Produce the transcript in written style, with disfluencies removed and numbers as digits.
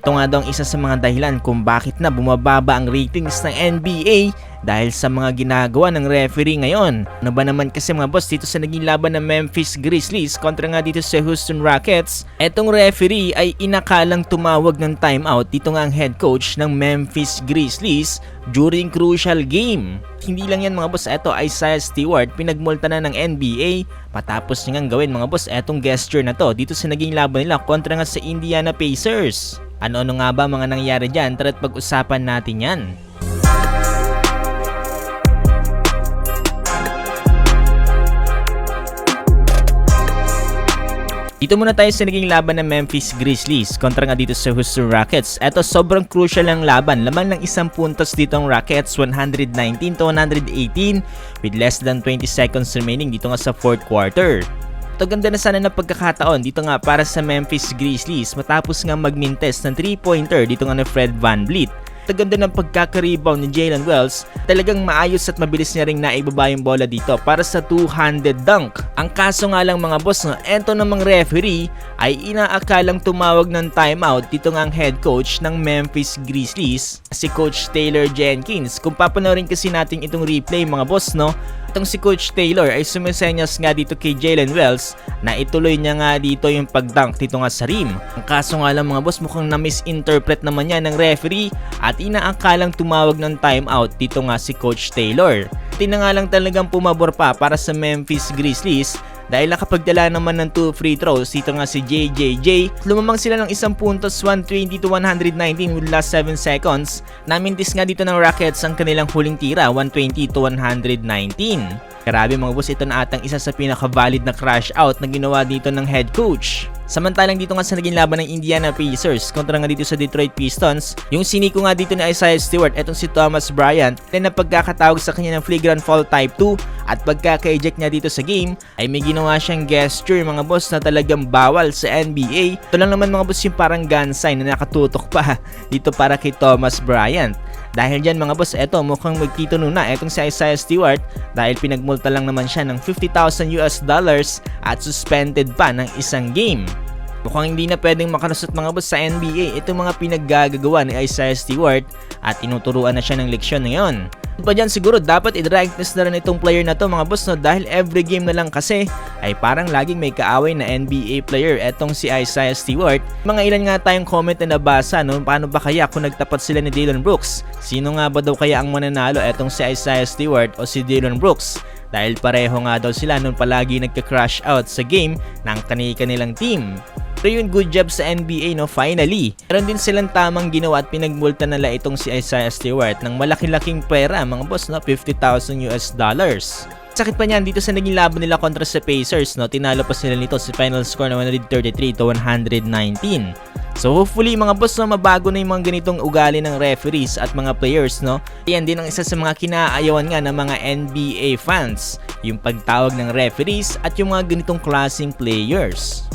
Ito nga daw ang isa sa mga dahilan kung bakit na bumababa ang ratings ng NBA dahil sa mga ginagawa ng referee ngayon. Ano ba naman kasi mga boss dito sa naging laban ng Memphis Grizzlies kontra nga dito sa Houston Rockets, etong referee ay inakalang tumawag ng timeout dito nga ang head coach ng Memphis Grizzlies during crucial game. Hindi lang yan mga boss, eto Isaiah Stewart pinagmulta na ng NBA matapos niya nga gawin mga boss etong gesture na to dito sa naging laban nila kontra nga sa Indiana Pacers. Ano-ano nga ba mga nangyari dyan? Tara't pag-usapan natin yan. Dito muna tayo sa naging laban ng Memphis Grizzlies kontra nga dito sa Houston Rockets. Eto sobrang crucial ng laban. Laman ng isang puntos dito ang Rockets, 119-118 with less than 20 seconds remaining dito nga sa fourth quarter. Ito ganda na sana ng pagkakataon dito nga para sa Memphis Grizzlies matapos nga magmintes ng 3-pointer dito nga na Fred VanVleet. Ito ganda ng pagkaka-rebound ni Jalen Wells, talagang maayos at mabilis niya ring naibaba yung bola dito para sa two-handed dunk. Ang kaso nga lang mga boss, eto namang referee ay inaakalang tumawag ng timeout dito nga ang head coach ng Memphis Grizzlies, si Coach Taylor Jenkins. Kung papanoorin kasi natin itong replay mga boss, itong si Coach Taylor ay sumisenyas nga dito kay Jalen Wells na ituloy niya nga dito yung pag-dunk dito nga sa rim. Ang kaso nga lang mga boss, mukhang na-misinterpret naman yan ng referee at inaakalang tumawag ng timeout dito nga si Coach Taylor. Tina nga lang talagang pumabor pa para sa Memphis Grizzlies dahil nakapagdala naman ng 2 free throws dito nga si JJJ. Lumamang sila ng isang puntos 120-119 with last 7 seconds. Namintis nga dito ng Rockets ang kanilang huling tira 120-119. Grabe mga boss, ito na atang isa sa pinaka-valid na crash out na ginawa dito ng head coach. Samantalang dito nga sa naging laban ng Indiana Pacers kontra nga dito sa Detroit Pistons, yung siniko nga dito ni Isaiah Stewart, etong si Thomas Bryant, na pagkakatawag sa kanya ng flagrant foul type 2 at pagkaka-eject niya dito sa game, ay may ginawa siyang gesture mga boss na talagang bawal sa NBA. Ito lang naman mga boss yung parang gun sign na nakatutok pa dito para kay Thomas Bryant. Dahil dyan mga boss, eto mukhang magtituno na etong si Isaiah Stewart dahil pinagmulta lang naman siya ng $50,000 at suspended pa ng isang game. Mukhang hindi na pwedeng makalusot mga boss sa NBA itong mga pinaggagawa ni Isaiah Stewart at tinuturuan na siya ng leksyon ngayon. Pa dyan siguro dapat i-drag test na rin itong player na to mga boss dahil every game na lang kasi ay parang laging may kaaway na NBA player etong si Isaiah Stewart. Mga ilan nga tayong comment na nabasa paano ba kaya kung nagtapat sila ni Dillon Brooks? Sino nga ba daw kaya ang mananalo etong si Isaiah Stewart o si Dillon Brooks? Dahil pareho nga daw sila palagi nagka-crash out sa game ng kanilang team. Pero yun, good job sa NBA finally. Meron din silang tamang ginawa at pinagmulta nila itong si Isaiah Stewart ng malaki-laking pera mga boss $50,000. Sakit pa niyan dito sa naging laban nila kontra sa Pacers tinalo pa sila nito sa final score na 133-119. So hopefully mga boss mabago na yung mga ganitong ugali ng referees at mga players Yan din ang isa sa mga kinaayawan nga ng mga NBA fans, yung pagtawag ng referees at yung mga ganitong klaseng players.